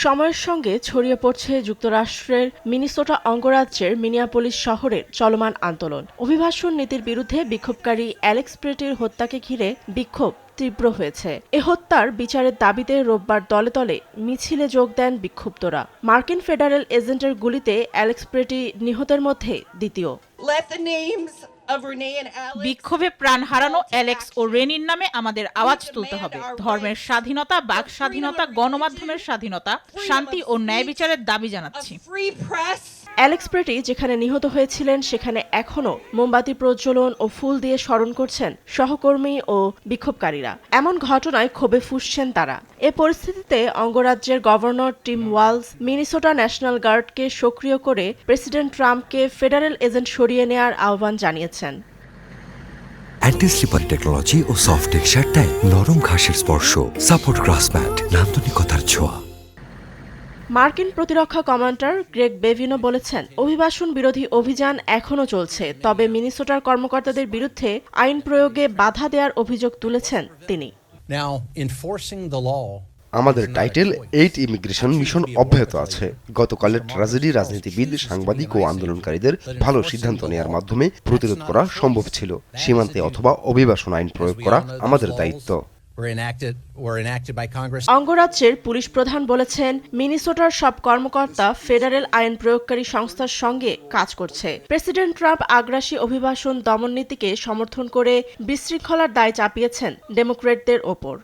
সময়ের সঙ্গে ছড়িয়ে পড়ছে যুক্তরাষ্ট্রের মিনেসোটা অঙ্গরাজ্যের মিনিয়াপোলিস শহরের চলমান আন্দোলন। অভিবাসন নীতির বিরুদ্ধে বিক্ষোভকারী অ্যালেক্স প্রেটির হত্যাকে ঘিরে বিক্ষোভ তীব্র হয়েছে। এ হত্যার বিচারের দাবিতে রোববার দলে দলে মিছিলে যোগ দেন বিক্ষুব্ধরা। মার্কিন ফেডারেল এজেন্টের গুলিতে অ্যালেক্স প্রেটি নিহতের মধ্যে দ্বিতীয়। বিক্ষোভে প্রাণ হারানো অ্যালেক্স ও রেনির নামে আমাদের আওয়াজ তুলতে হবে। ধর্মের স্বাধীনতা, বাক স্বাধীনতা, গণমাধ্যমের স্বাধীনতা, শান্তি ও ন্যায় বিচারের দাবি জানাচ্ছি। অ্যালেক্স প্রেটি যেখানে নিহত হয়েছিলেন সেখানে এখনও মোমবাতি প্রজ্বলন ও ফুল দিয়ে স্মরণ করছেন সহকর্মী ও বিক্ষোভকারীরা। এমন ঘটনায় ক্ষোভে ফুঁসছেন তারা। এ পরিস্থিতিতে অঙ্গরাজ্যের governor Tim Walz Minnesota National গার্ডকে সক্রিয় করে প্রেসিডেন্ট ট্রাম্পকে ফেডারেল এজেন্ট সরিয়ে নেওয়ার আহ্বান জানিয়েছেন। অ্যান্টি স্লিপার টেকনোলজি ও সফট টেক্সচার টাইল, নরম ঘাসের স্পর্শ, সাপোর্ট গ্রাস ম্যাট, নান্দনিকতার ছোঁয়া। মার্কিন প্রতিরক্ষা কমান্ডার গ্রেগ বেভিনো বলেছেন, অভিবাসন বিরোধী অভিযান এখনও চলছে, তবে মিনেসোটার কর্মকর্তাদের বিরুদ্ধে আইন প্রয়োগে বাধা দেওয়ার অভিযোগ তুলেছেন তিনি। আমাদের টাইটেল 8 ইমিগ্রেশন মিশন অব্যাহত আছে। গতকালের ট্র্যাজেডি রাজনীতিবিদ, সাংবাদিক ও আন্দোলনকারীদের ভালো সিদ্ধান্ত নেওয়ার মাধ্যমে প্রতিরোধ করা সম্ভব ছিল। সীমান্তে অথবা অভিবাসন আইন প্রয়োগ করা আমাদের দায়িত্ব। অঙ্গরাজ্যের পুলিশ প্রধান বলেছেন, মিনেসোটার সব কর্মকর্তা ফেডারেল আইন প্রয়োগকারী সংস্থার সঙ্গে কাজ করছে। প্রেসিডেন্ট ট্রাম্প আগ্রাসী অভিবাসন দমন নীতিকে সমর্থন করে বিশৃঙ্খলার দায় চাপিয়েছেন ডেমোক্র্যাটদের ওপর।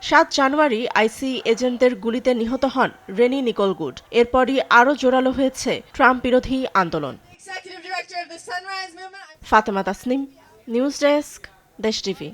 7 জানুয়ারি আইসি এজেন্টদের গুলিতে নিহত হন রেনি নিকোল গুড। এরপরই আরও জোরালো হয়েছে ট্রাম্প বিরোধী আন্দোলন। ফাতেমা তাসনিম, নিউজ ডেস্ক, দেশ টিভি।